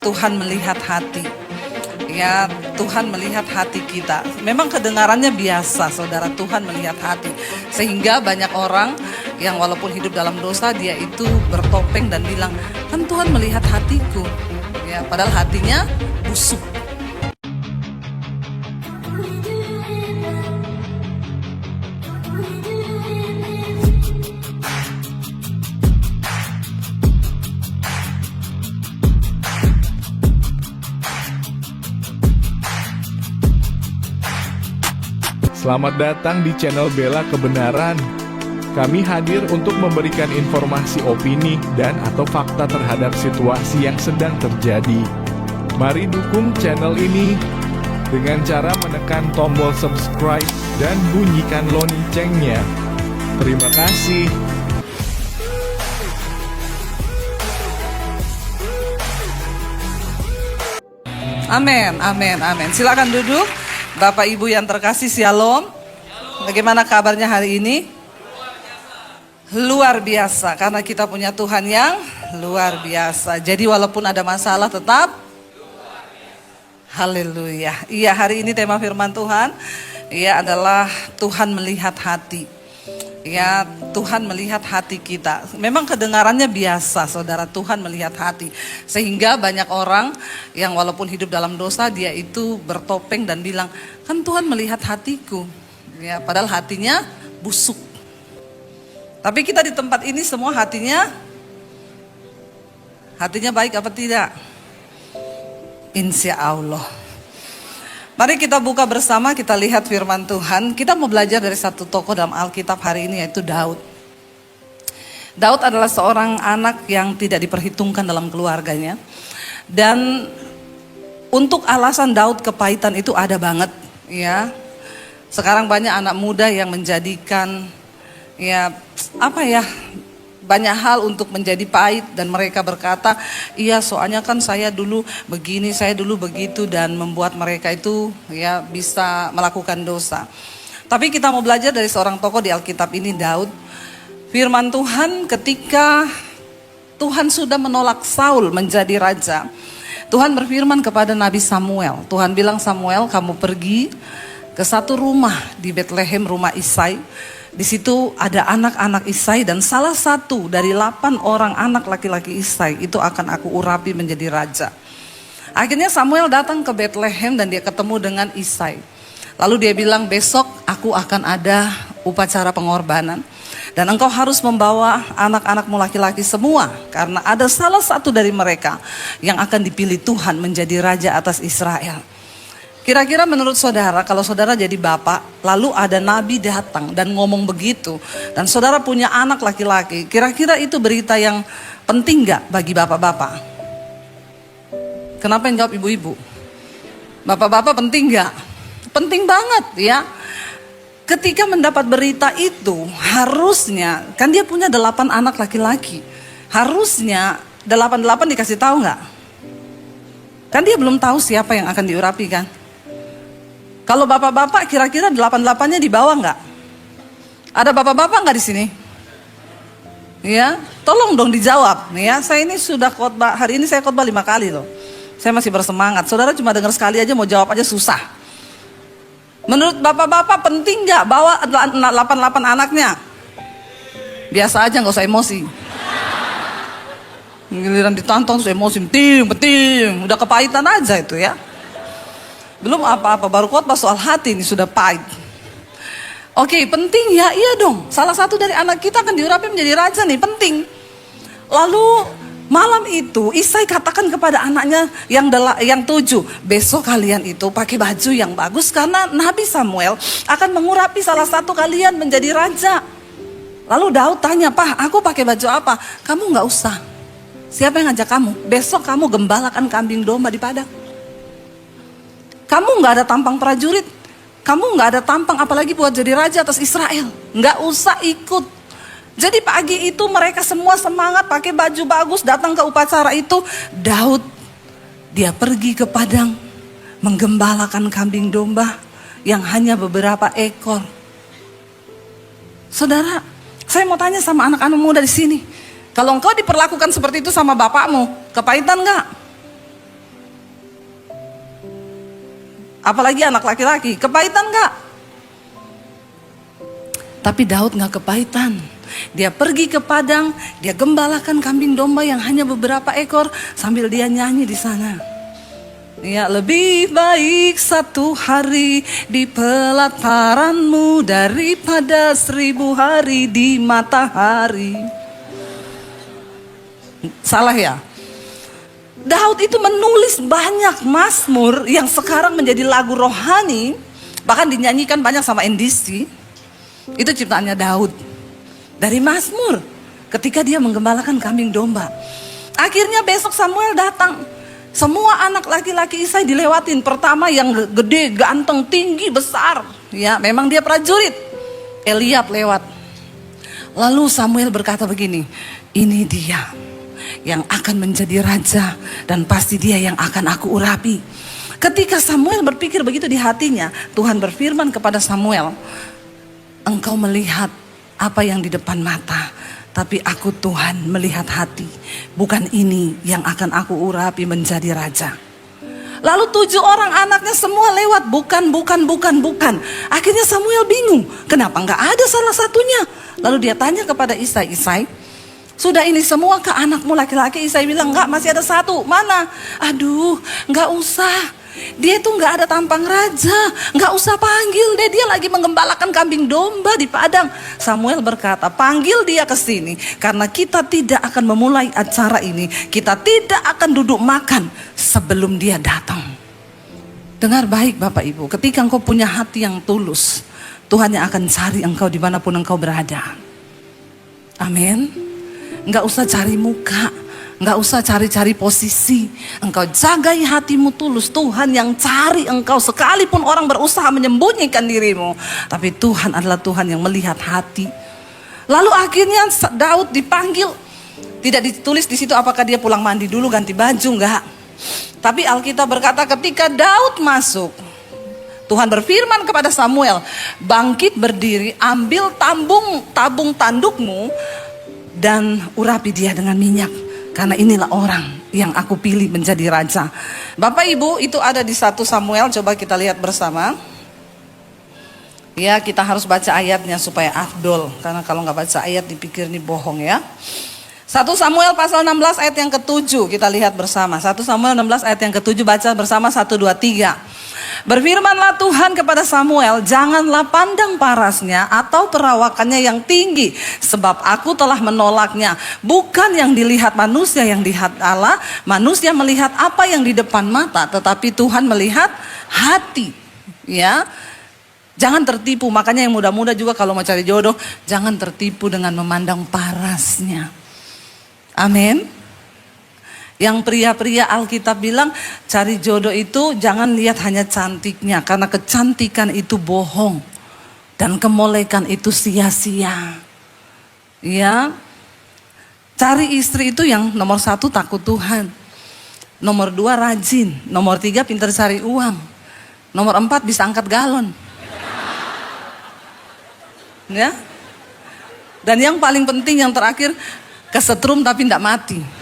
Tuhan melihat hati. Ya, Tuhan melihat hati kita. Memang kedengarannya biasa, saudara, Tuhan melihat hati. Sehingga banyak orang yang walaupun hidup dalam dosa, dia itu bertopeng dan bilang, kan Tuhan melihat hatiku. Ya, padahal hatinya busuk. Selamat datang di channel Bela Kebenaran. Kami hadir untuk memberikan informasi opini dan atau fakta terhadap situasi yang sedang terjadi. Mari dukung channel ini dengan cara menekan tombol subscribe dan bunyikan loncengnya. Terima kasih. Amin, amin, amin. Silakan duduk. Bapak Ibu yang terkasih, Shalom. Bagaimana kabarnya hari ini? Luar biasa, karena kita punya Tuhan yang luar biasa. Jadi walaupun ada masalah tetap haleluya. Iya, hari ini tema firman Tuhan adalah Tuhan melihat hati. Ya, Tuhan melihat hati kita. Memang kedengarannya biasa, saudara, Tuhan melihat hati. Sehingga banyak orang yang walaupun hidup dalam dosa, dia itu bertopeng dan bilang, kan Tuhan melihat hatiku. Ya, padahal hatinya busuk. Tapi kita di tempat ini semua hatinya baik apa tidak? Insya Allah. Mari kita buka bersama, kita lihat firman Tuhan. Kita mau belajar dari satu tokoh dalam Alkitab hari ini, yaitu Daud. Daud adalah seorang anak yang tidak diperhitungkan dalam keluarganya. Dan untuk alasan Daud kepahitan itu ada banget, ya. Sekarang banyak anak muda yang menjadikan banyak hal untuk menjadi pahit, dan mereka berkata, iya soalnya kan saya dulu begini, saya dulu begitu, dan membuat mereka itu bisa melakukan dosa. Tapi kita mau belajar dari seorang tokoh di Alkitab ini, Daud. Firman Tuhan ketika Tuhan sudah menolak Saul menjadi raja, Tuhan berfirman kepada Nabi Samuel. Tuhan bilang, Samuel, kamu pergi ke satu rumah di Bethlehem, rumah Isai. Di situ ada anak-anak Isai, dan salah satu dari 8 orang anak laki-laki Isai itu akan aku urapi menjadi raja. Akhirnya Samuel datang ke Bethlehem dan dia ketemu dengan Isai. Lalu dia bilang, besok aku akan ada upacara pengorbanan, dan engkau harus membawa anak-anakmu laki-laki semua, karena ada salah satu dari mereka yang akan dipilih Tuhan menjadi raja atas Israel. Kira-kira menurut saudara, kalau saudara jadi bapak, lalu ada nabi datang dan ngomong begitu, dan saudara punya anak laki-laki, kira-kira itu berita yang penting gak bagi bapak-bapak? Kenapa yang jawab ibu-ibu? Bapak-bapak penting gak? Penting banget ya. Ketika mendapat berita itu, harusnya, kan dia punya 8 anak laki-laki, harusnya 8 dikasih tahu gak? Kan dia belum tahu siapa yang akan diurapi kan? Kalau bapak-bapak kira-kira 8-8-nya dibawa nggak? Ada bapak-bapak nggak di sini? Ya, tolong dong dijawab. Ya, saya ini sudah khotbah, hari ini saya khotbah 5 kali loh. Saya masih bersemangat. Saudara cuma dengar sekali aja, mau jawab aja susah. Menurut bapak-bapak penting nggak bawa 8 anaknya? Biasa aja, nggak usah emosi. Giliran ditonton terus emosi, penting, udah kepahitan aja itu ya. Belum apa-apa, baru khotbah soal hati ini sudah pahit. Oke, penting ya, iya dong. Salah satu dari anak kita akan diurapi menjadi raja nih, penting. Lalu malam itu Isai katakan kepada anaknya yang 7, besok kalian itu pakai baju yang bagus karena Nabi Samuel akan mengurapi salah satu kalian menjadi raja. Lalu Daud tanya, Pak, aku pakai baju apa? Kamu nggak usah. Siapa yang ngajak kamu? Besok kamu gembalakan kambing domba di padang. Kamu gak ada tampang prajurit, kamu gak ada tampang apalagi buat jadi raja atas Israel. Gak usah ikut. Jadi pagi itu mereka semua semangat pakai baju bagus datang ke upacara itu. Daud, dia pergi ke padang menggembalakan kambing domba yang hanya beberapa ekor. Saudara, saya mau tanya sama anak-anak muda di sini. Kalau engkau diperlakukan seperti itu sama bapakmu, kepahitan gak? apalagi anak laki-laki. Kepahitan nggak? Tapi Daud nggak kepahitan. Dia pergi ke padang, dia gembalakan kambing domba yang hanya beberapa ekor sambil dia nyanyi di sana. Ya, lebih baik 1 hari di pelataranmu daripada 1000 hari di matahari. Salah ya? Daud itu menulis banyak mazmur yang sekarang menjadi lagu rohani, bahkan dinyanyikan banyak sama NDC. Itu ciptaannya Daud. Dari mazmur ketika dia menggembalakan kambing domba. Akhirnya besok Samuel datang. Semua anak laki-laki Isai dilewatin. Pertama yang gede, ganteng, tinggi, besar. Ya, memang dia prajurit. Eliab lewat. Lalu Samuel berkata begini, ini dia yang akan menjadi raja dan pasti dia yang akan aku urapi. Ketika Samuel berpikir begitu di hatinya, Tuhan berfirman kepada Samuel, engkau melihat apa yang di depan mata, tapi aku Tuhan melihat hati. Bukan ini yang akan aku urapi menjadi raja. Lalu 7 orang anaknya semua lewat, bukan. Akhirnya Samuel bingung, kenapa nggak ada salah satunya? Lalu dia tanya kepada Isai, sudah ini semua ke anakmu laki-laki? Isai bilang, enggak, masih ada 1. Mana? Aduh, nggak usah. Dia itu nggak ada tampang raja, nggak usah panggil deh, dia lagi menggembalakan kambing domba di padang. Samuel berkata, panggil dia ke sini karena kita tidak akan memulai acara ini, kita tidak akan duduk makan sebelum dia datang. Dengar baik Bapak Ibu, ketika engkau punya hati yang tulus, Tuhan yang akan cari engkau dimanapun engkau berada. Amin. Nggak usah cari muka, nggak usah cari-cari posisi. Engkau jagai hatimu tulus, Tuhan yang cari engkau. Sekalipun orang berusaha menyembunyikan dirimu, tapi Tuhan adalah Tuhan yang melihat hati. Lalu akhirnya Daud dipanggil. Tidak ditulis di situ apakah dia pulang mandi dulu ganti baju, enggak. Tapi Alkitab berkata ketika Daud masuk, Tuhan berfirman kepada Samuel, bangkit berdiri, ambil tabung tandukmu dan urapi dia dengan minyak. Karena inilah orang yang aku pilih menjadi raja. Bapak Ibu, itu ada di 1 Samuel, coba kita lihat bersama. Ya, kita harus baca ayatnya supaya afdol. Karena kalau nggak baca ayat dipikir ini bohong ya. 1 Samuel pasal 16 ayat yang ke-7, kita lihat bersama. 1 Samuel 16 ayat yang ke-7, baca bersama 1, 2, 3. Berfirmanlah Tuhan kepada Samuel, janganlah pandang parasnya atau perawakannya yang tinggi, sebab aku telah menolaknya. Bukan yang dilihat manusia yang dilihat Allah, manusia melihat apa yang di depan mata, tetapi Tuhan melihat hati. Ya, jangan tertipu. Makanya yang muda-muda juga kalau mau cari jodoh, jangan tertipu dengan memandang parasnya. Amin. Yang pria-pria Alkitab bilang cari jodoh itu jangan lihat hanya cantiknya, karena kecantikan itu bohong dan kemolekan itu sia-sia. Ya, cari istri itu yang nomor 1 takut Tuhan, nomor 2 rajin, nomor 3 pintar cari uang, nomor 4 bisa angkat galon. Ya, dan yang paling penting yang terakhir kesetrum tapi tidak mati.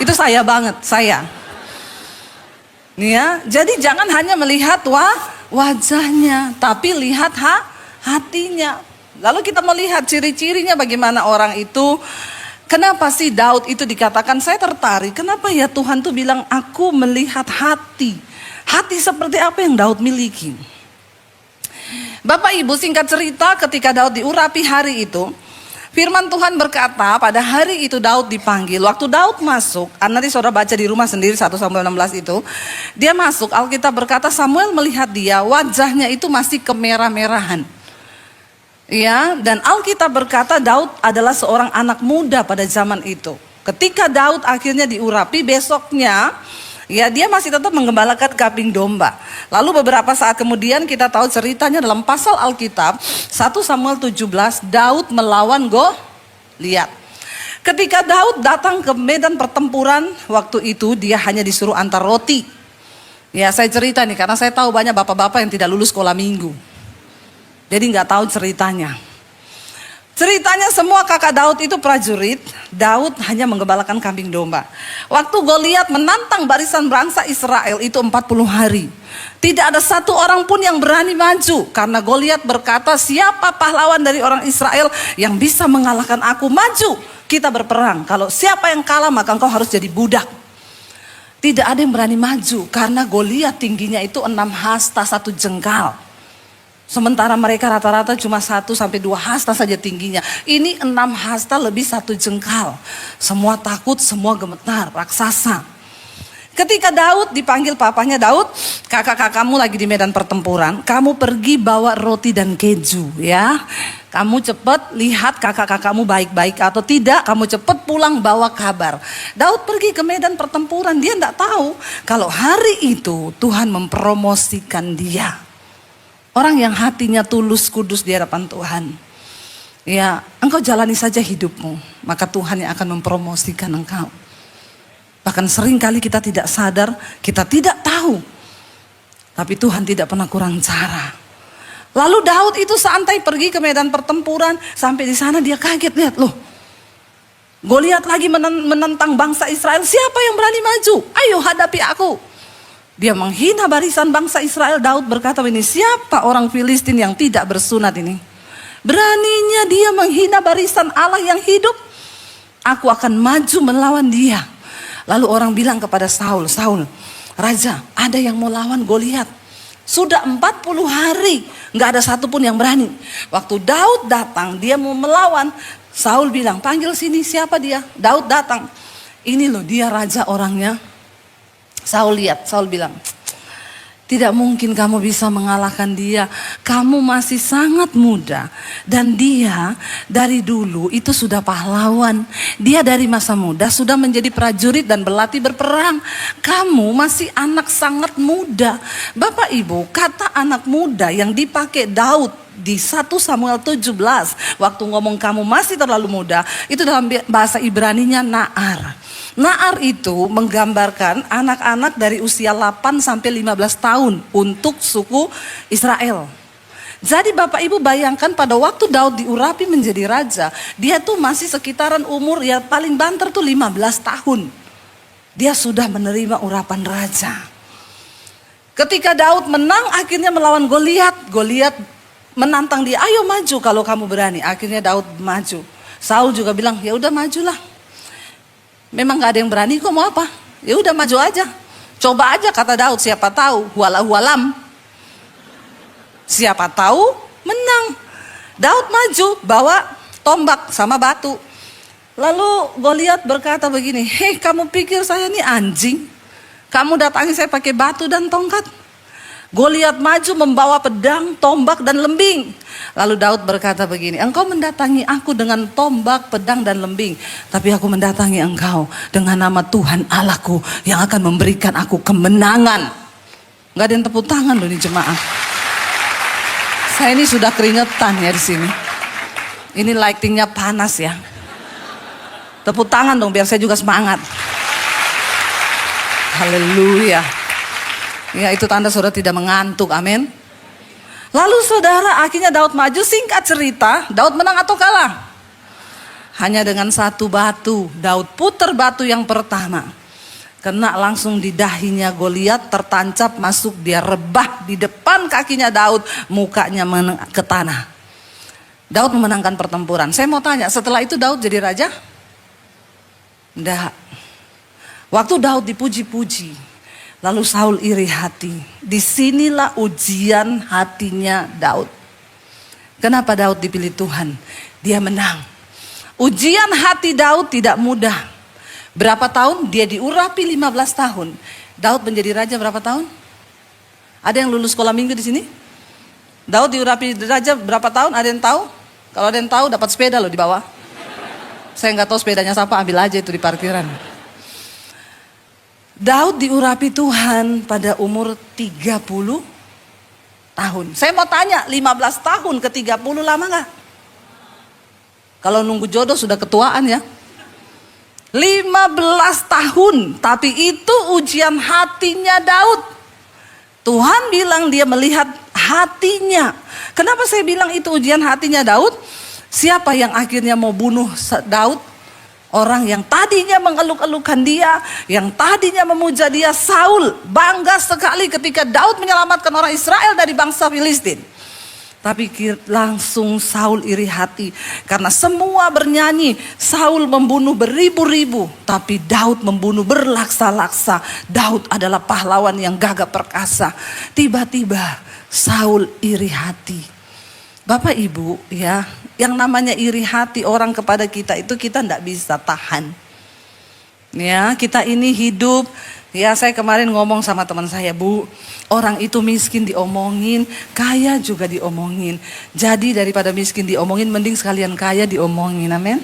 Itu saya banget, saya. Nih ya, jadi jangan hanya melihat wajahnya, tapi lihat hatinya. Lalu kita melihat ciri-cirinya bagaimana orang itu. Kenapa sih Daud itu dikatakan saya tertarik? Kenapa ya Tuhan tuh bilang aku melihat hati. Hati seperti apa yang Daud miliki? Bapak Ibu, singkat cerita, ketika Daud diurapi hari itu, firman Tuhan berkata pada hari itu Daud dipanggil. Waktu Daud masuk, nanti saudara baca di rumah sendiri 1 Samuel 16 itu. Dia masuk, Alkitab berkata Samuel melihat dia, wajahnya itu masih kemerah-merahan. Ya, dan Alkitab berkata Daud adalah seorang anak muda pada zaman itu. Ketika Daud akhirnya diurapi, besoknya ya dia masih tetap menggembalakan kambing domba. Lalu beberapa saat kemudian kita tahu ceritanya dalam pasal Alkitab 1 Samuel 17, Daud melawan Goliat. Ketika Daud datang ke medan pertempuran, waktu itu dia hanya disuruh antar roti. Ya, saya cerita nih karena saya tahu banyak bapak-bapak yang tidak lulus sekolah minggu. Jadi nggak tahu ceritanya. Ceritanya semua kakak Daud itu prajurit. Daud hanya menggembalakan kambing domba. Waktu Goliat menantang barisan bangsa Israel itu 40 hari. Tidak ada satu orang pun yang berani maju. Karena Goliat berkata, siapa pahlawan dari orang Israel yang bisa mengalahkan aku? Maju, kita berperang. Kalau siapa yang kalah maka engkau harus jadi budak. Tidak ada yang berani maju. Karena Goliat tingginya itu 6 hasta 1 jengkal. Sementara mereka rata-rata cuma 1 sampai 2 hasta saja tingginya. Ini 6 hasta lebih 1 jengkal. Semua takut, semua gemetar, raksasa. Ketika Daud dipanggil papanya, Daud, kakak-kakakmu lagi di medan pertempuran. Kamu pergi bawa roti dan keju ya. Kamu cepat lihat kakak-kakakmu baik-baik atau tidak. Kamu cepat pulang bawa kabar. Daud pergi ke medan pertempuran. Dia tidak tahu kalau hari itu Tuhan mempromosikan dia. Orang yang hatinya tulus kudus di hadapan Tuhan. Ya, engkau jalani saja hidupmu. Maka Tuhan yang akan mempromosikan engkau. Bahkan sering kali kita tidak sadar, kita tidak tahu. Tapi Tuhan tidak pernah kurang cara. Lalu Daud itu santai pergi ke medan pertempuran. Sampai di sana dia kaget, lihat loh. Goliat lagi menentang bangsa Israel. Siapa yang berani maju? Ayo hadapi aku. Dia menghina barisan bangsa Israel. Daud berkata ini, siapa orang Filistin yang tidak bersunat ini? Beraninya dia menghina barisan Allah yang hidup. Aku akan maju melawan dia. Lalu orang bilang kepada Saul, Saul, Raja, ada yang mau lawan Goliat. Sudah 40 hari, gak ada satupun yang berani. Waktu Daud datang, dia mau melawan. Saul bilang, panggil sini, siapa dia? Daud datang. Ini loh dia raja orangnya. Saul lihat, Saul bilang, tidak mungkin kamu bisa mengalahkan dia. Kamu masih sangat muda. Dan dia dari dulu itu sudah pahlawan. Dia dari masa muda sudah menjadi prajurit dan berlatih berperang. Kamu masih anak sangat muda. Bapak Ibu, kata anak muda yang dipakai Daud di 1 Samuel 17. Waktu ngomong kamu masih terlalu muda. Itu dalam bahasa Ibraninya Naar. Naar itu menggambarkan anak-anak dari usia 8 sampai 15 tahun untuk suku Israel. Jadi Bapak Ibu bayangkan pada waktu Daud diurapi menjadi raja, dia tuh masih sekitaran umur ya paling banter tuh 15 tahun. Dia sudah menerima urapan raja. Ketika Daud menang akhirnya melawan Goliat, Goliat menantang dia, ayo maju kalau kamu berani. Akhirnya Daud maju. Saul juga bilang, ya udah majulah. Memang gak ada yang berani, kok mau apa? Ya udah maju aja. Coba aja kata Daud, siapa tahu walahu alam. Siapa tahu menang. Daud maju bawa tombak sama batu. Lalu Goliat berkata begini, hei kamu pikir saya ini anjing? Kamu datangi saya pakai batu dan tongkat? Goliat maju membawa pedang, tombak dan lembing. Lalu Daud berkata begini, engkau mendatangi aku dengan tombak, pedang dan lembing. Tapi aku mendatangi engkau dengan nama Tuhan Allahku yang akan memberikan aku kemenangan. Gak ada yang tepuk tangan loh ini jemaah. Saya ini sudah keringetan ya di sini. Ini lightingnya panas ya. Tepuk tangan dong biar saya juga semangat. Haleluya. Ya itu tanda saudara tidak mengantuk, amin. Lalu saudara akhirnya Daud maju, singkat cerita Daud menang atau kalah? Hanya dengan 1 batu. Daud putar batu yang pertama. Kena langsung di dahinya Goliat, tertancap masuk, dia rebah di depan kakinya Daud, mukanya ke tanah. Daud memenangkan pertempuran. Saya mau tanya, setelah itu Daud jadi raja? Enggak. Waktu Daud dipuji-puji, lalu Saul iri hati. Disinilah ujian hatinya Daud. Kenapa Daud dipilih Tuhan? Dia menang. Ujian hati Daud tidak mudah. Berapa tahun? Dia diurapi 15 tahun. Daud menjadi raja berapa tahun? Ada yang lulus sekolah minggu di sini? Daud diurapi raja berapa tahun? Ada yang tahu? Kalau ada yang tahu dapat sepeda loh di bawah. Saya nggak tahu sepedanya siapa, ambil aja itu di parkiran. Daud diurapi Tuhan pada umur 30 tahun. Saya mau tanya, 15 tahun ke 30 lama gak? Kalau nunggu jodoh sudah ketuaan ya. 15 tahun, tapi itu ujian hatinya Daud. Tuhan bilang dia melihat hatinya. Kenapa saya bilang itu ujian hatinya Daud? Siapa yang akhirnya mau bunuh Daud? Orang yang tadinya mengeluk-elukan dia, yang tadinya memuja dia. Saul bangga sekali ketika Daud menyelamatkan orang Israel dari bangsa Filistin. Tapi langsung Saul iri hati karena semua bernyanyi Saul membunuh beribu-ribu, tapi Daud membunuh berlaksa-laksa. Daud adalah pahlawan yang gagah perkasa. Tiba-tiba Saul iri hati. Bapak Ibu ya, yang namanya iri hati orang kepada kita itu kita tidak bisa tahan. Ya, kita ini hidup. Ya, saya kemarin ngomong sama teman saya, Bu, orang itu miskin diomongin, kaya juga diomongin. Jadi daripada miskin diomongin, mending sekalian kaya diomongin, amin.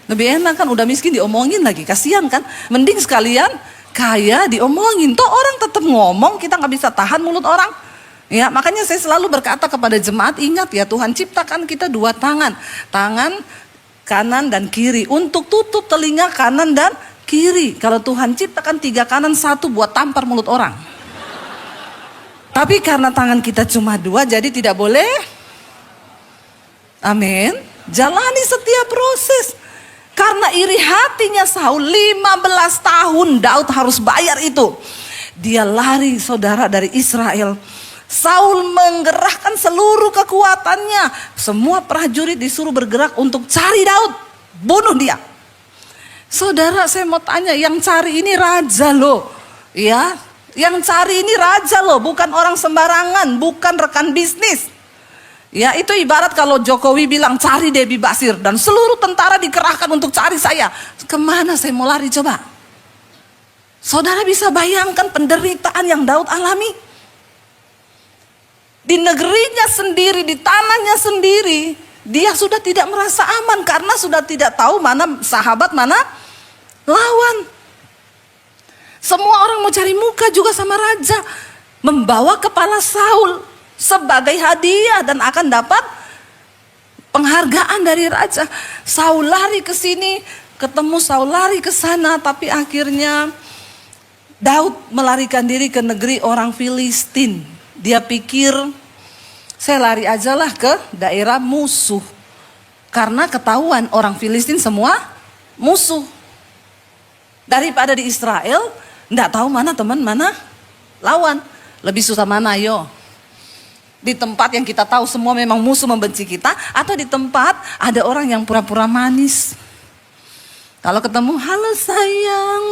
Lebih enak kan, udah miskin diomongin lagi, kasihan kan. Mending sekalian kaya diomongin. Toh orang tetap ngomong, kita gak bisa tahan mulut orang. Ya, makanya saya selalu berkata kepada jemaat, ingat ya, Tuhan ciptakan kita dua tangan. Tangan kanan dan kiri, untuk tutup telinga kanan dan kiri. Kalau Tuhan ciptakan tiga kanan, satu buat tampar mulut orang. Tapi karena tangan kita cuma dua, jadi tidak boleh. Amin. Jalani setiap proses. Karena iri hatinya Saul, 15 tahun Daud harus bayar itu. Dia lari saudara dari Israel. Saul menggerahkan seluruh kekuatannya. Semua prajurit disuruh bergerak untuk cari Daud. Bunuh dia. Saudara, saya mau tanya, yang cari ini raja loh. Ya, yang cari ini raja loh, bukan orang sembarangan, bukan rekan bisnis. Ya, itu ibarat kalau Jokowi bilang cari Debbie Basir dan seluruh tentara dikerahkan untuk cari saya. Kemana saya mau lari coba? Saudara bisa bayangkan penderitaan yang Daud alami. Di negerinya sendiri, di tanahnya sendiri, dia sudah tidak merasa aman karena sudah tidak tahu mana sahabat, mana lawan. Semua orang mau cari muka juga sama raja. Membawa kepala Saul sebagai hadiah dan akan dapat penghargaan dari raja. Saul lari ke sini, ketemu Saul lari ke sana, tapi akhirnya Daud melarikan diri ke negeri orang Filistin. Dia pikir, saya lari ajalah ke daerah musuh. Karena ketahuan orang Filistin semua musuh. Daripada di Israel, enggak tahu mana teman, mana lawan. Lebih susah mana, ayo. Di tempat yang kita tahu semua memang musuh membenci kita, atau di tempat ada orang yang pura-pura manis. Kalau ketemu, halo sayang,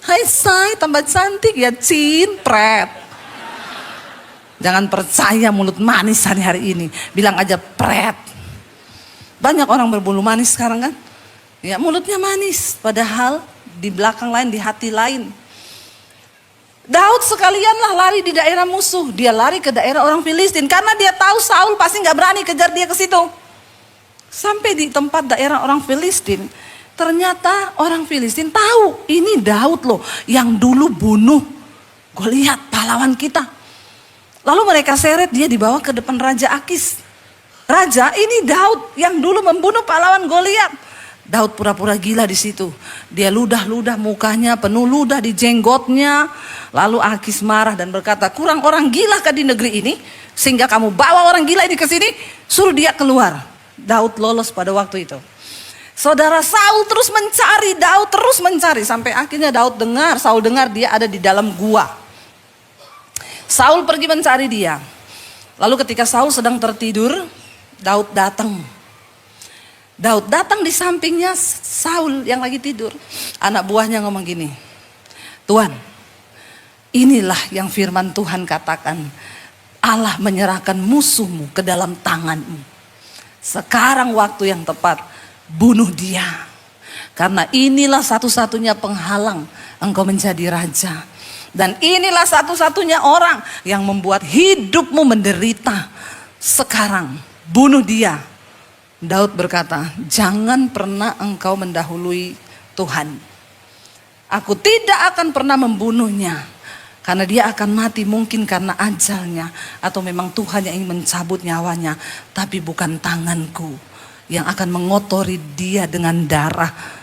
hai say, tambah cantik ya, cinpret. Jangan percaya mulut manis hari-hari ini, bilang aja pret. Banyak orang berbulu manis sekarang kan, ya mulutnya manis, padahal di belakang lain, di hati lain. Daud sekalianlah lari di daerah musuh. Dia lari ke daerah orang Filistin karena dia tahu Saul pasti gak berani kejar dia ke situ. Sampai di tempat daerah orang Filistin, ternyata orang Filistin tahu ini Daud loh yang dulu bunuh Goliat, pahlawan kita. Lalu mereka seret dia, dibawa ke depan Raja Akis. Raja, ini Daud yang dulu membunuh pahlawan Goliat. Daud pura-pura gila di situ. Dia ludah-ludah mukanya, penuh ludah di jenggotnya. Lalu Akis marah dan berkata, kurang orang gila kah di negeri ini? Sehingga kamu bawa orang gila ini ke sini, suruh dia keluar. Daud lolos pada waktu itu. Saudara, Saul terus mencari, Daud terus mencari. Sampai akhirnya Saul dengar dia ada di dalam gua. Saul pergi mencari dia. Lalu ketika Saul sedang tertidur, Daud datang. Daud datang di sampingnya Saul yang lagi tidur. Anak buahnya ngomong gini, Tuan, inilah yang firman Tuhan katakan, Allah menyerahkan musuhmu ke dalam tanganmu. Sekarang waktu yang tepat, bunuh dia. Karena inilah satu-satunya penghalang engkau menjadi raja. Dan inilah satu-satunya orang yang membuat hidupmu menderita. Sekarang bunuh dia. Daud berkata, jangan pernah engkau mendahului Tuhan. Aku tidak akan pernah membunuhnya. Karena dia akan mati mungkin karena ajalnya. Atau memang Tuhan yang ingin mencabut nyawanya. Tapi bukan tanganku yang akan mengotori dia dengan darah.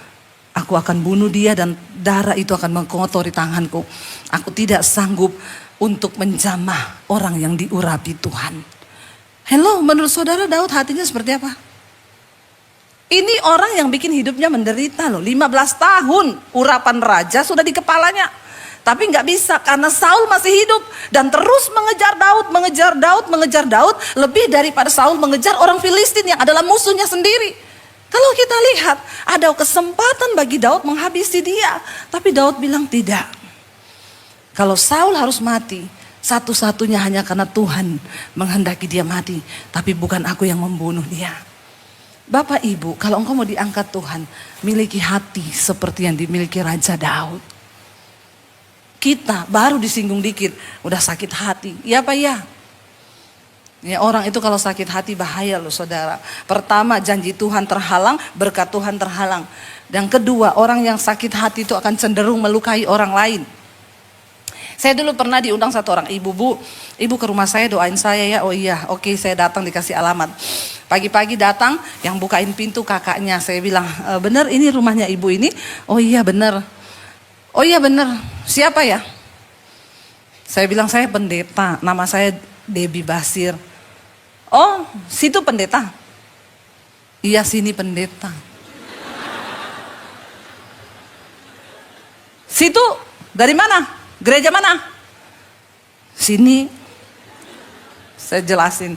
Aku akan bunuh dia dan darah itu akan mengotori tanganku. Aku tidak sanggup untuk menjamah orang yang diurapi Tuhan. Hello, menurut saudara Daud hatinya seperti apa? Ini orang yang bikin hidupnya menderita loh. 15 tahun urapan raja sudah di kepalanya. Tapi nggak bisa karena Saul masih hidup. Dan terus mengejar Daud, mengejar Daud, mengejar Daud. Lebih daripada Saul mengejar orang Filistin yang adalah musuhnya sendiri. Kalau kita lihat ada kesempatan bagi Daud menghabisi dia. Tapi Daud bilang tidak. Kalau Saul harus mati, satu-satunya hanya karena Tuhan menghendaki dia mati. Tapi bukan aku yang membunuh dia. Bapak Ibu, kalau engkau mau diangkat Tuhan, miliki hati seperti yang dimiliki Raja Daud. Kita baru disinggung dikit, udah sakit hati. Iya Pak ya? Ya orang itu kalau sakit hati bahaya loh saudara. Pertama janji Tuhan terhalang, berkat Tuhan terhalang. Dan kedua orang yang sakit hati itu akan cenderung melukai orang lain. Saya dulu pernah diundang satu orang ibu, Bu, ibu ke rumah saya doain saya ya. Oh iya, oke saya datang dikasih alamat. Pagi-pagi datang, yang bukain pintu kakaknya. Saya bilang, bener ini rumahnya ibu ini? Oh iya bener. Oh iya bener, siapa ya? Saya bilang saya pendeta, nama saya Debbie Basir. Oh situ pendeta? Iya sini pendeta. Situ dari mana? Gereja mana? Sini. Saya jelasin.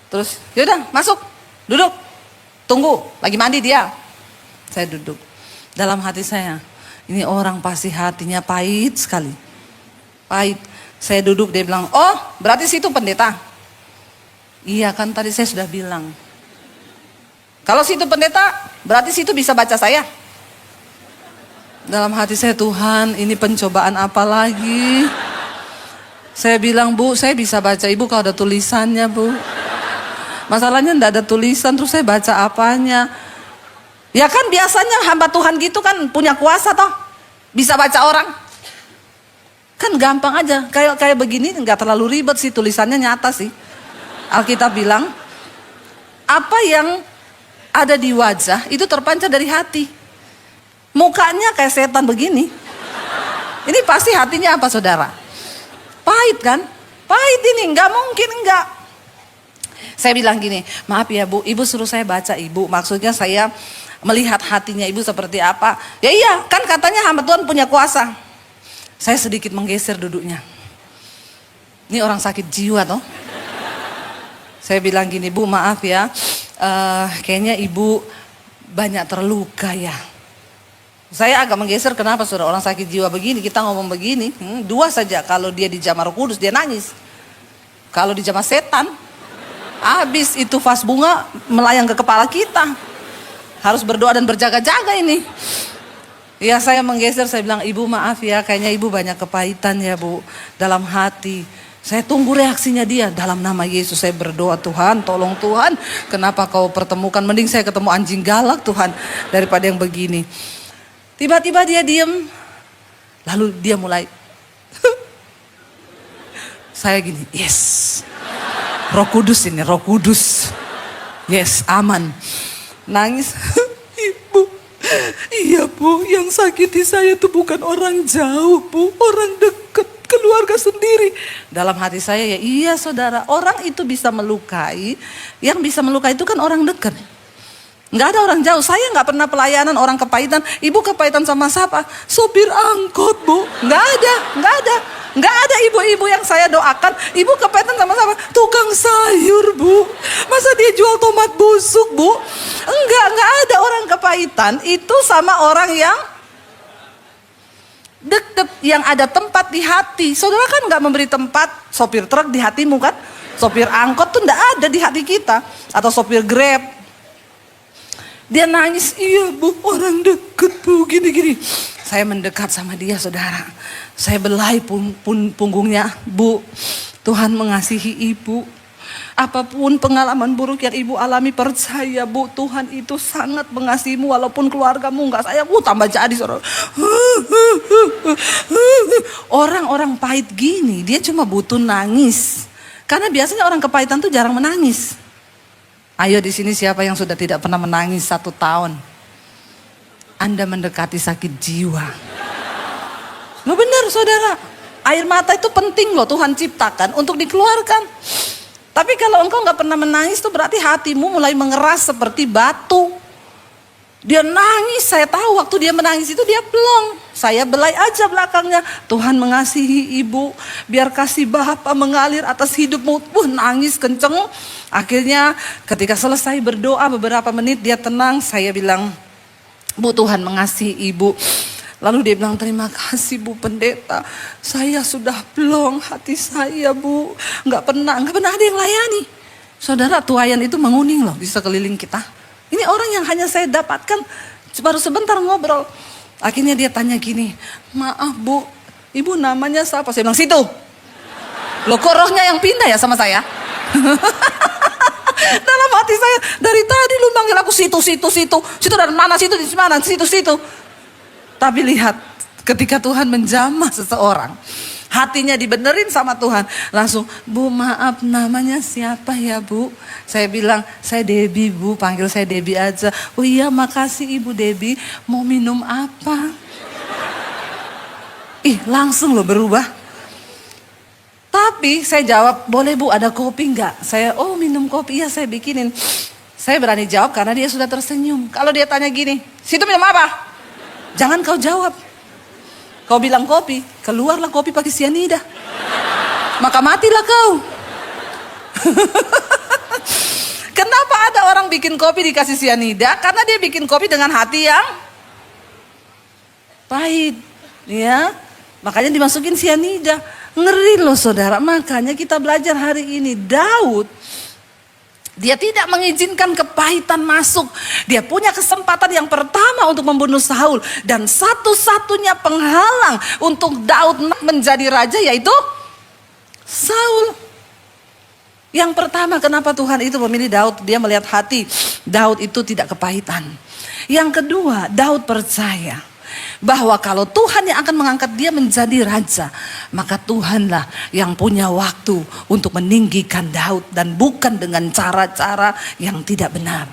Terus, yaudah masuk, duduk. Tunggu, lagi mandi dia. Saya duduk. Dalam hati saya, ini orang pasti hatinya pahit sekali. Pahit. Saya duduk, dia bilang, oh berarti situ pendeta. Iya kan tadi saya sudah bilang. Kalau situ pendeta, berarti situ bisa baca saya. Dalam hati saya, Tuhan ini pencobaan apa lagi? Saya bilang, Bu saya bisa baca ibu kalau ada tulisannya Bu. Masalahnya enggak ada tulisan, terus saya baca apanya? Ya kan biasanya hamba Tuhan gitu kan punya kuasa toh. Bisa baca orang. Kan gampang aja, kayak begini enggak terlalu ribet sih, tulisannya nyata sih. Alkitab bilang, apa yang ada di wajah itu terpancar dari hati. Mukanya kayak setan begini. Ini pasti hatinya apa saudara? Pahit kan? Pahit ini, nggak mungkin enggak. Saya bilang gini, maaf ya Bu, ibu suruh saya baca ibu. Maksudnya saya melihat hatinya ibu seperti apa. Ya iya, kan katanya hamba Tuhan punya kuasa. Saya sedikit menggeser duduknya. Ini orang sakit jiwa toh. Saya bilang gini, Bu maaf ya, kayaknya ibu banyak terluka ya. Saya agak menggeser, kenapa saudara? Orang sakit jiwa begini, kita ngomong begini. Dua saja, kalau dia dijamah Roh Kudus dia nangis. Kalau dijamah setan, habis itu vas bunga melayang ke kepala kita. Harus berdoa dan berjaga-jaga ini. Ya saya menggeser, saya bilang ibu maaf ya, kayaknya ibu banyak kepahitan ya Bu dalam hati. Saya tunggu reaksinya dia. Dalam nama Yesus saya berdoa, Tuhan tolong Tuhan, kenapa kau pertemukan, mending saya ketemu anjing galak Tuhan daripada yang begini. Tiba-tiba dia diem, lalu dia mulai, saya gini, yes, Roh Kudus ini, Roh Kudus, yes, aman, nangis, ibu, iya Bu, yang sakiti saya itu bukan orang jauh Bu, orang dekat, keluarga sendiri. Dalam hati saya ya iya saudara, orang itu bisa melukai, yang bisa melukai itu kan orang dekat. Nggak ada orang jauh, saya nggak pernah pelayanan orang kepahitan. Ibu kepahitan sama siapa? Sopir angkot Bu, nggak ada ibu-ibu yang saya doakan. Ibu kepahitan sama siapa? Tukang sayur Bu, masa dia jual tomat busuk Bu? Nggak ada orang kepahitan itu sama orang yang deket, yang ada tempat di hati. Saudara kan nggak memberi tempat sopir truk di hatimu kan? Sopir angkot tuh nggak ada di hati kita, atau sopir Grab. Dia nangis, iya Bu, orang deket Bu, gini-gini. Saya mendekat sama dia saudara. Saya belai punggungnya, Bu, Tuhan mengasihi ibu. Apapun pengalaman buruk yang ibu alami, percaya Bu, Tuhan itu sangat mengasihimu walaupun keluargamu nggak sayang. Tambah jadi saudara. Orang-orang pahit gini, dia cuma butuh nangis. Karena biasanya orang kepahitan tuh jarang menangis. Ayo di sini siapa yang sudah tidak pernah menangis 1 tahun? Anda mendekati sakit jiwa. Loh benar saudara, air mata itu penting loh, Tuhan ciptakan untuk dikeluarkan. Tapi kalau engkau nggak pernah menangis tuh berarti hatimu mulai mengeras seperti batu. Dia nangis, saya tahu waktu dia menangis itu dia plong. Saya belai aja belakangnya. Tuhan mengasihi ibu, biar kasih Bapa mengalir atas hidupmu. Nangis kenceng. Akhirnya ketika selesai berdoa beberapa menit dia tenang. Saya bilang, Bu, Tuhan mengasihi ibu. Lalu dia bilang, terima kasih Bu Pendeta. Saya sudah plong hati saya, Bu. Nggak pernah ada yang layani. Saudara, tuayan itu menguning loh di sekeliling kita. Ini orang yang hanya saya dapatkan baru sebentar ngobrol. Akhirnya dia tanya gini, maaf Bu, Ibu namanya siapa? Saya bilang, situ. Loh kok rohnya yang pindah ya sama saya? Dalam hati saya, dari tadi lu manggil aku situ. Situ dari mana, situ di mana, situ. Tapi lihat, ketika Tuhan menjamah seseorang, hatinya dibenerin sama Tuhan. Langsung, Bu maaf namanya siapa ya Bu? Saya bilang, saya Debbie Bu, panggil saya Debbie aja. Oh iya makasih Ibu Debbie, mau minum apa? Langsung loh berubah. Tapi saya jawab, boleh Bu ada kopi enggak? Saya, minum kopi, iya saya bikinin. Saya berani jawab karena dia sudah tersenyum. Kalau dia tanya gini, situ minum apa? Jangan kau jawab. Kau bilang kopi, keluarlah kopi pakai sianida. Maka matilah kau. Kenapa ada orang bikin kopi dikasih sianida? Karena dia bikin kopi dengan hati yang pahit. Ya, makanya dimasukin sianida. Ngeri loh saudara. Makanya kita belajar hari ini. Daud, dia tidak mengizinkan kepahitan masuk. Dia punya kesempatan yang pertama untuk membunuh Saul. Dan satu-satunya penghalang untuk Daud menjadi raja yaitu Saul. Yang pertama kenapa Tuhan itu memilih Daud? Dia melihat hati Daud itu tidak kepahitan. Yang kedua, Daud percaya bahwa kalau Tuhan yang akan mengangkat dia menjadi raja, maka Tuhanlah yang punya waktu untuk meninggikan Daud dan bukan dengan cara-cara yang tidak benar.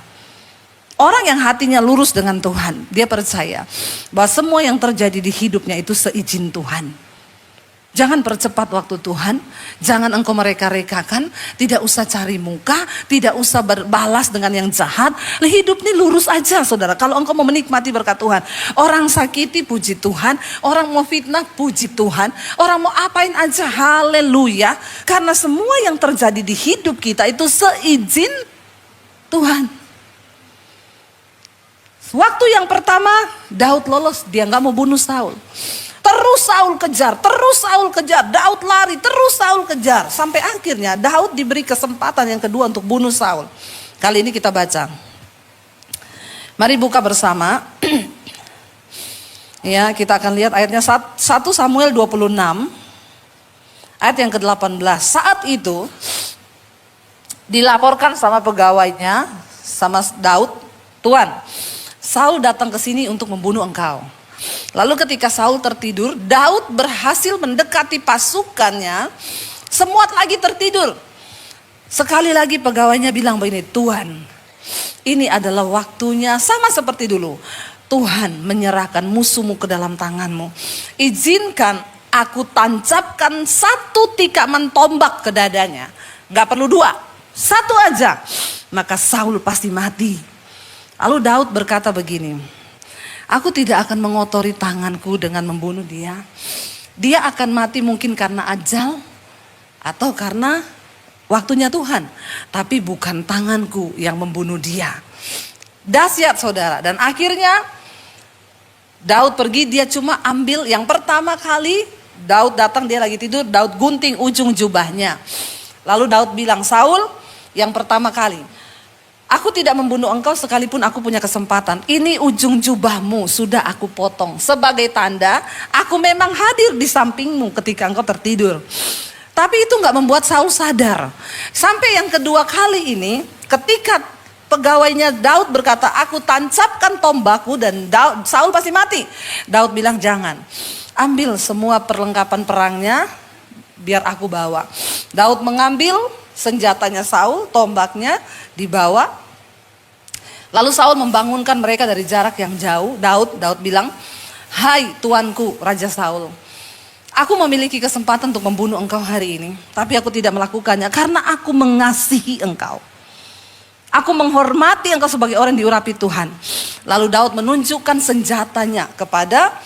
Orang yang hatinya lurus dengan Tuhan, dia percaya bahwa semua yang terjadi di hidupnya itu seizin Tuhan. Jangan percepat waktu Tuhan, jangan engkau mereka-rekakan, tidak usah cari muka, tidak usah berbalas dengan yang jahat. Hidup ini lurus aja saudara, kalau engkau mau menikmati berkat Tuhan. Orang sakiti puji Tuhan, orang mau fitnah puji Tuhan, orang mau apain aja haleluya. Karena semua yang terjadi di hidup kita itu seizin Tuhan. Waktu yang pertama Daud lolos, dia gak mau bunuh Saul. Terus Saul kejar, Daud lari, terus Saul kejar. Sampai akhirnya Daud diberi kesempatan yang kedua untuk bunuh Saul. Kali ini kita baca. Mari buka bersama. Ya, kita akan lihat ayatnya 1 Samuel 26. Ayat yang ke-18. Saat itu dilaporkan sama pegawainya, sama Daud, Tuan, Saul datang ke sini untuk membunuh engkau. Lalu ketika Saul tertidur, Daud berhasil mendekati pasukannya. Semua lagi tertidur. Sekali lagi pegawainya bilang begini, Tuhan, ini adalah waktunya sama seperti dulu. Tuhan menyerahkan musuhmu ke dalam tanganmu. Izinkan aku tancapkan 1 tikaman tombak ke dadanya. Gak perlu 2, 1 aja. Maka Saul pasti mati. Lalu Daud berkata begini, aku tidak akan mengotori tanganku dengan membunuh dia. Dia akan mati mungkin karena ajal atau karena waktunya Tuhan. Tapi bukan tanganku yang membunuh dia. Dahsyat saudara. Dan akhirnya Daud pergi, dia cuma ambil yang pertama kali. Daud datang, dia lagi tidur, Daud gunting ujung jubahnya. Lalu Daud bilang, Saul, yang pertama kali, aku tidak membunuh engkau sekalipun aku punya kesempatan. Ini ujung jubahmu sudah aku potong. Sebagai tanda aku memang hadir di sampingmu ketika engkau tertidur. Tapi itu gak membuat Saul sadar. Sampai yang kedua kali ini, ketika pegawainya Daud berkata, aku tancapkan tombakku dan Saul pasti mati. Daud bilang, jangan. Ambil semua perlengkapan perangnya, biar aku bawa. Daud mengambil senjatanya Saul, tombaknya dibawa. Lalu Saul membangunkan mereka dari jarak yang jauh. Daud bilang, hai tuanku Raja Saul, aku memiliki kesempatan untuk membunuh engkau hari ini. Tapi aku tidak melakukannya karena aku mengasihi engkau. Aku menghormati engkau sebagai orang yang diurapi Tuhan. Lalu Daud menunjukkan senjatanya kepada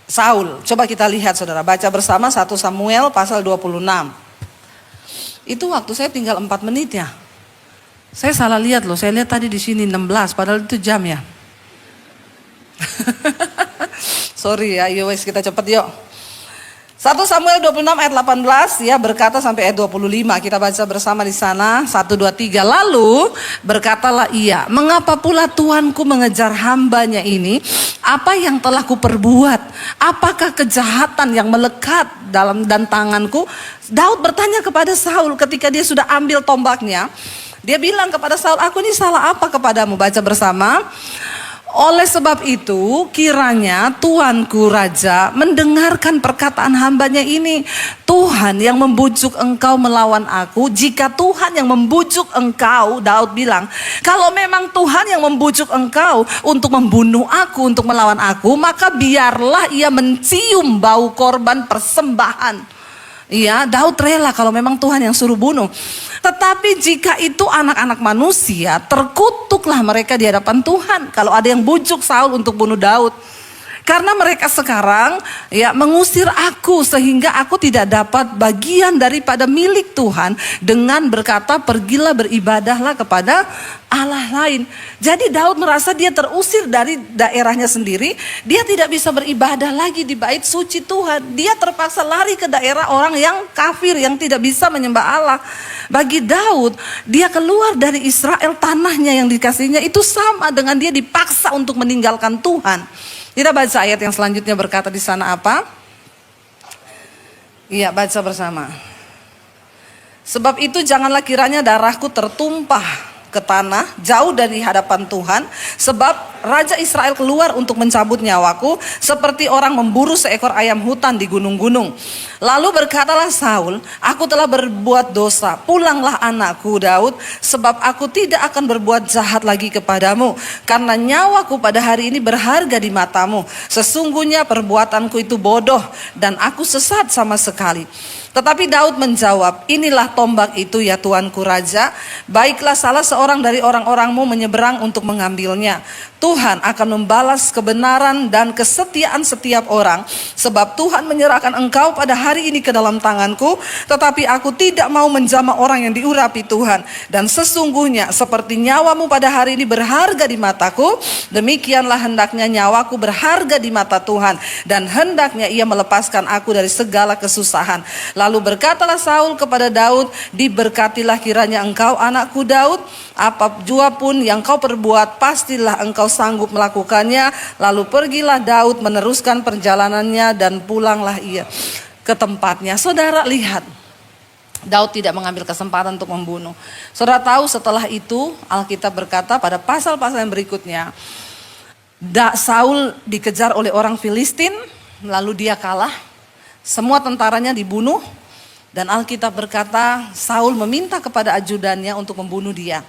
Saul. Coba kita lihat saudara, baca bersama 1 Samuel pasal 26. Itu waktu saya tinggal 4 menit ya. Saya salah lihat loh, saya lihat tadi di sini 16, padahal itu jam ya. Sorry ya, yowes kita cepet yuk. 1 Samuel 26 ayat 18 berkata sampai ayat 25. Kita baca bersama di sana. 1, 2, 3. Lalu berkatalah ia, mengapa pula Tuanku mengejar hambanya ini? Apa yang telah kuperbuat? Apakah kejahatan yang melekat dalam dan tanganku? Daud bertanya kepada Saul ketika dia sudah ambil tombaknya. Dia bilang kepada Saul, aku ini salah apa kepadamu? Baca bersama. Oleh sebab itu kiranya Tuanku Raja mendengarkan perkataan hambanya ini. Tuhan yang membujuk engkau melawan aku. Jika Tuhan yang membujuk engkau, Daud bilang, kalau memang Tuhan yang membujuk engkau untuk membunuh aku, untuk melawan aku, maka biarlah ia mencium bau korban persembahan. Daud rela kalau memang Tuhan yang suruh bunuh. Tetapi jika itu anak-anak manusia, terkutuklah mereka di hadapan Tuhan kalau ada yang bujuk Saul untuk bunuh Daud. Karena mereka sekarang mengusir aku sehingga aku tidak dapat bagian daripada milik Tuhan dengan berkata pergilah beribadahlah kepada Allah lain. Jadi Daud merasa dia terusir dari daerahnya sendiri. Dia tidak bisa beribadah lagi di bait suci Tuhan. Dia terpaksa lari ke daerah orang yang kafir, yang tidak bisa menyembah Allah. Bagi Daud, dia keluar dari Israel, tanahnya yang dikasihnya itu sama dengan dia dipaksa untuk meninggalkan Tuhan. Kita baca ayat yang selanjutnya berkata di sana apa? Baca bersama. Sebab itu janganlah kiranya darahku tertumpah ke tanah jauh dari hadapan Tuhan, sebab Raja Israel keluar untuk mencabut nyawaku seperti orang memburu seekor ayam hutan di gunung-gunung. Lalu berkatalah Saul, aku telah berbuat dosa, pulanglah anakku Daud, sebab aku tidak akan berbuat jahat lagi kepadamu, karena nyawaku pada hari ini berharga di matamu. Sesungguhnya perbuatanku itu bodoh dan aku sesat sama sekali. Tetapi Daud menjawab, inilah tombak itu ya Tuanku Raja, baiklah salah seorang dari orang-orangmu menyeberang untuk mengambilnya. Tuhan akan membalas kebenaran dan kesetiaan setiap orang, sebab Tuhan menyerahkan engkau pada hari ini ke dalam tanganku, tetapi aku tidak mau menjamah orang yang diurapi Tuhan. Dan sesungguhnya seperti nyawamu pada hari ini berharga di mataku, demikianlah hendaknya nyawaku berharga di mata Tuhan, dan hendaknya ia melepaskan aku dari segala kesusahan. Lalu berkatalah Saul kepada Daud, diberkatilah kiranya engkau anakku Daud, apa jua pun yang kau perbuat pastilah engkau sanggup melakukannya. Lalu pergilah Daud meneruskan perjalanannya dan pulanglah ia ke tempatnya. Saudara lihat, Daud tidak mengambil kesempatan untuk membunuh. Saudara tahu setelah itu Alkitab berkata pada pasal-pasal yang berikutnya, Saul dikejar oleh orang Filistin, lalu dia kalah. Semua tentaranya dibunuh, dan Alkitab berkata Saul meminta kepada ajudannya untuk membunuh dia.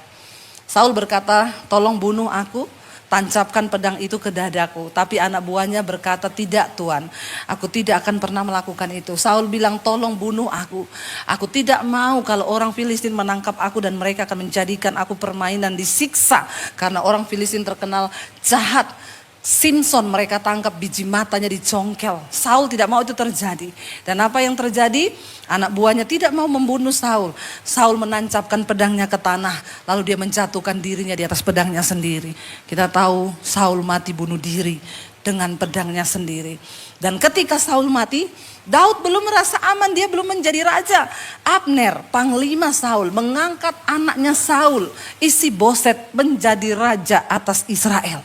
Saul berkata, tolong bunuh aku, tancapkan pedang itu ke dadaku. Tapi anak buahnya berkata, tidak Tuan, aku tidak akan pernah melakukan itu. Saul bilang, tolong bunuh aku. Aku tidak mau kalau orang Filistin menangkap aku dan mereka akan menjadikan aku permainan, disiksa. Karena orang Filistin terkenal jahat. Simpson mereka tangkap, biji matanya dicongkel. Saul tidak mau itu terjadi. Dan apa yang terjadi? Anak buahnya tidak mau membunuh Saul. Saul menancapkan pedangnya ke tanah, lalu dia menjatuhkan dirinya di atas pedangnya sendiri. Kita tahu Saul mati bunuh diri dengan pedangnya sendiri. Dan ketika Saul mati, Daud belum merasa aman, dia belum menjadi raja. Abner, panglima Saul, mengangkat anaknya Saul, Isi-Boset, menjadi raja atas Israel.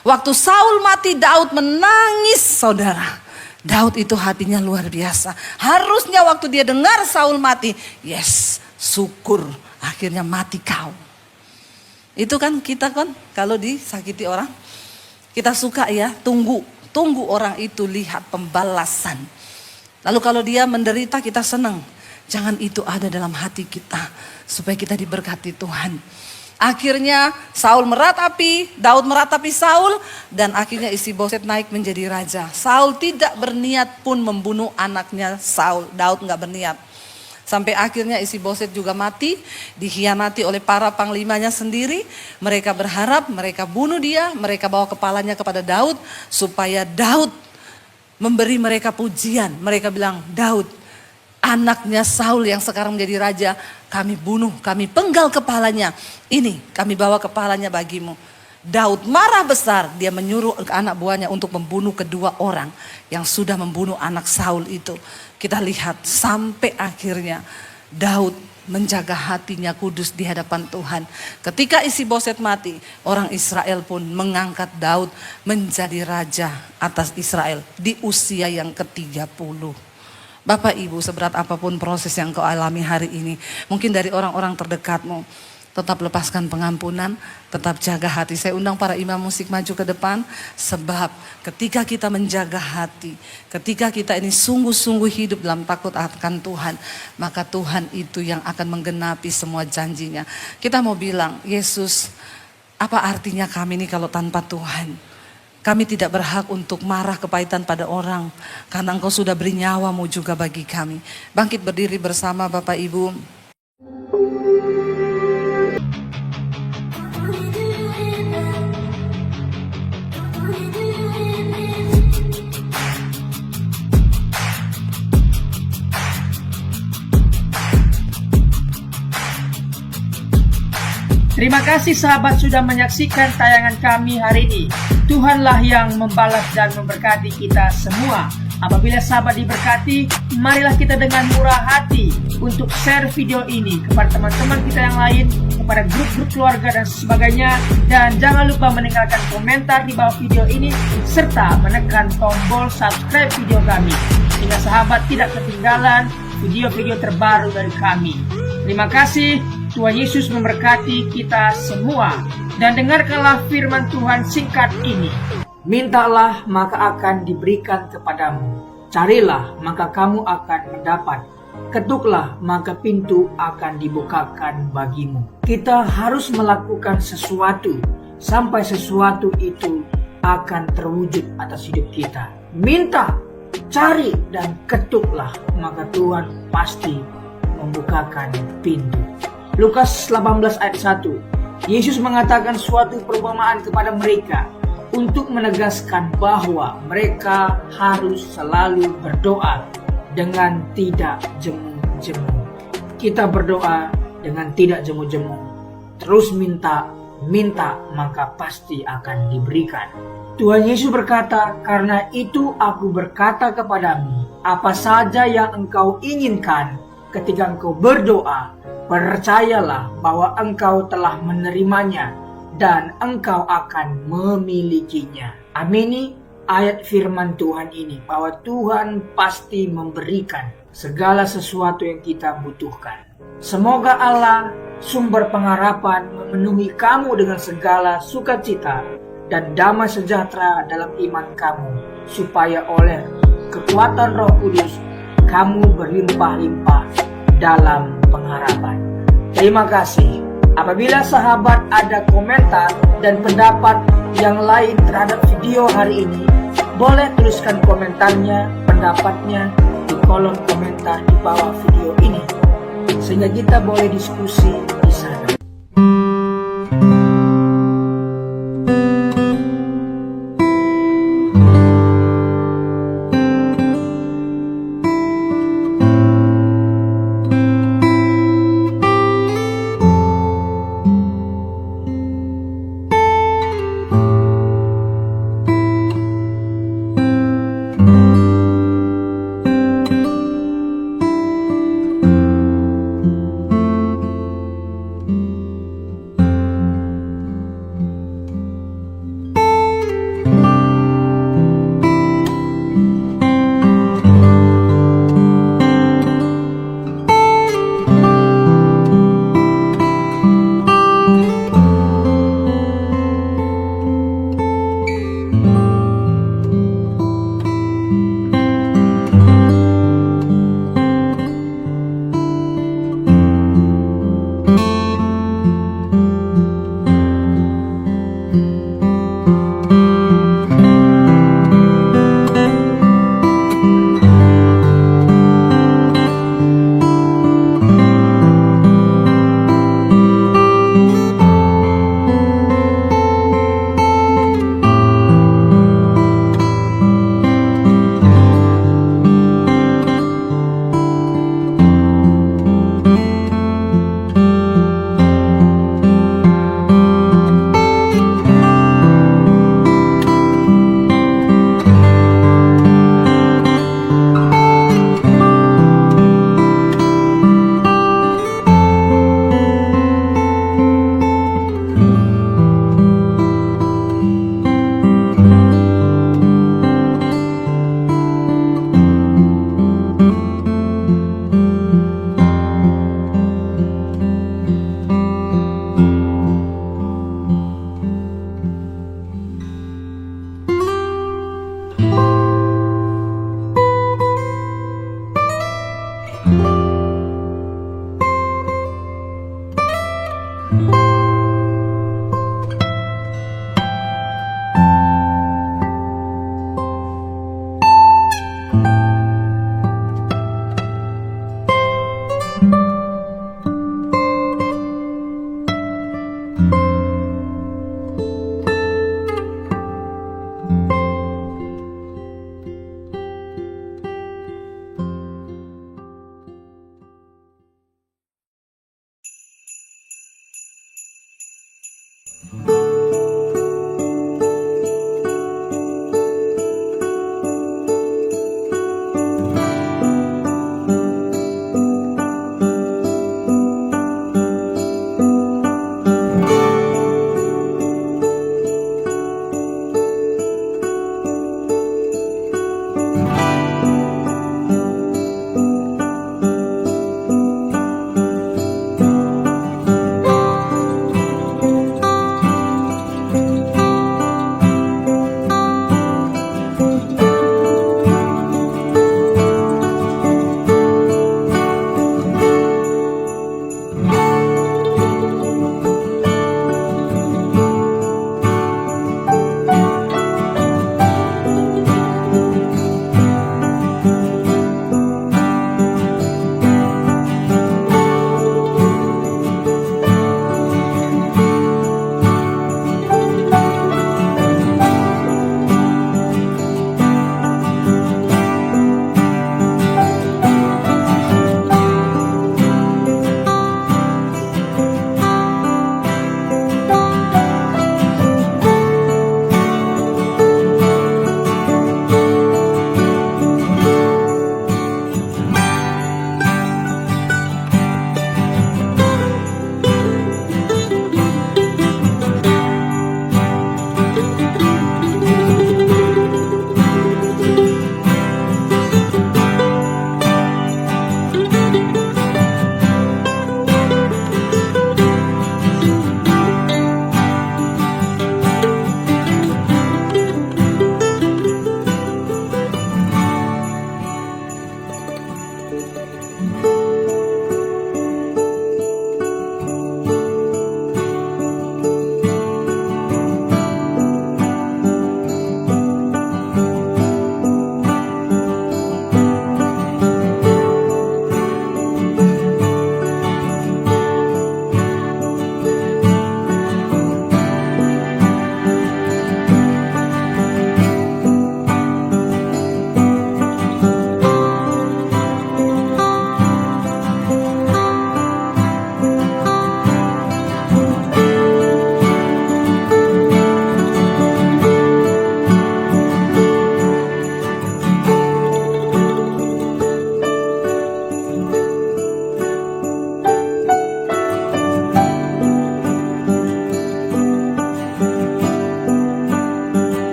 Waktu Saul mati, Daud menangis, saudara. Daud itu hatinya luar biasa. Harusnya waktu dia dengar Saul mati, yes, syukur, akhirnya mati kau. Itu kan kita kan kalau disakiti orang, kita suka tunggu orang itu lihat pembalasan. Lalu kalau dia menderita kita senang. Jangan itu ada dalam hati kita, supaya kita diberkati Tuhan. Akhirnya Saul meratapi, Daud meratapi Saul, dan akhirnya Isi-Boset naik menjadi raja. Saul tidak berniat pun membunuh anaknya Saul, Daud nggak berniat. Sampai akhirnya Isi-Boset juga mati, dikhianati oleh para panglimanya sendiri. Mereka berharap, mereka bunuh dia, mereka bawa kepalanya kepada Daud supaya Daud memberi mereka pujian. Mereka bilang, Daud, anaknya Saul yang sekarang menjadi raja, kami bunuh, kami penggal kepalanya. Ini kami bawa kepalanya bagimu. Daud marah besar, dia menyuruh anak buahnya untuk membunuh kedua orang yang sudah membunuh anak Saul itu. Kita lihat sampai akhirnya Daud menjaga hatinya kudus di hadapan Tuhan. Ketika Isi-Boset mati, orang Israel pun mengangkat Daud menjadi raja atas Israel di usia yang ke-30. Bapak Ibu, seberat apapun proses yang kau alami hari ini, mungkin dari orang-orang terdekatmu, tetap lepaskan pengampunan, tetap jaga hati. Saya undang para imam musik maju ke depan, sebab ketika kita menjaga hati, ketika kita ini sungguh-sungguh hidup dalam takut akan Tuhan, maka Tuhan itu yang akan menggenapi semua janjinya. Kita mau bilang, Yesus, apa artinya kami ini kalau tanpa Tuhan? Kami tidak berhak untuk marah kepahitan pada orang, karena Engkau sudah beri nyawamu juga bagi kami. Bangkit berdiri bersama Bapak Ibu. Terima kasih sahabat sudah menyaksikan tayangan kami hari ini. Tuhanlah yang membalas dan memberkati kita semua. Apabila sahabat diberkati, marilah kita dengan murah hati untuk share video ini kepada teman-teman kita yang lain, kepada grup-grup keluarga dan sebagainya. Dan jangan lupa meninggalkan komentar di bawah video ini, serta menekan tombol subscribe video kami, sehingga sahabat tidak ketinggalan video-video terbaru dari kami. Terima kasih. Tuhan Yesus memberkati kita semua. Dan dengarkanlah firman Tuhan singkat ini. Mintalah maka akan diberikan kepadamu. Carilah maka kamu akan mendapat. Ketuklah maka pintu akan dibukakan bagimu. Kita harus melakukan sesuatu sampai sesuatu itu akan terwujud atas hidup kita. Minta, cari dan ketuklah, maka Tuhan pasti membukakan pintu. Lukas 18 ayat 1. Yesus mengatakan suatu perumpamaan kepada mereka untuk menegaskan bahwa mereka harus selalu berdoa dengan tidak jemu-jemu. Kita berdoa dengan tidak jemu-jemu. Terus minta maka pasti akan diberikan. Tuhan Yesus berkata, karena itu aku berkata kepadamu, apa saja yang engkau inginkan ketika engkau berdoa, percayalah bahwa engkau telah menerimanya dan engkau akan memilikinya. Amini ayat firman Tuhan ini, bahwa Tuhan pasti memberikan segala sesuatu yang kita butuhkan. Semoga Allah, sumber pengharapan, memenuhi kamu dengan segala sukacita dan damai sejahtera dalam iman kamu, supaya oleh kekuatan Roh Kudus kamu berlimpah-limpah dalam pengharapan. Terima kasih. Apabila sahabat ada komentar dan pendapat yang lain terhadap video hari ini, boleh tuliskan komentarnya, pendapatnya di kolom komentar di bawah video ini, sehingga kita boleh diskusi di sana.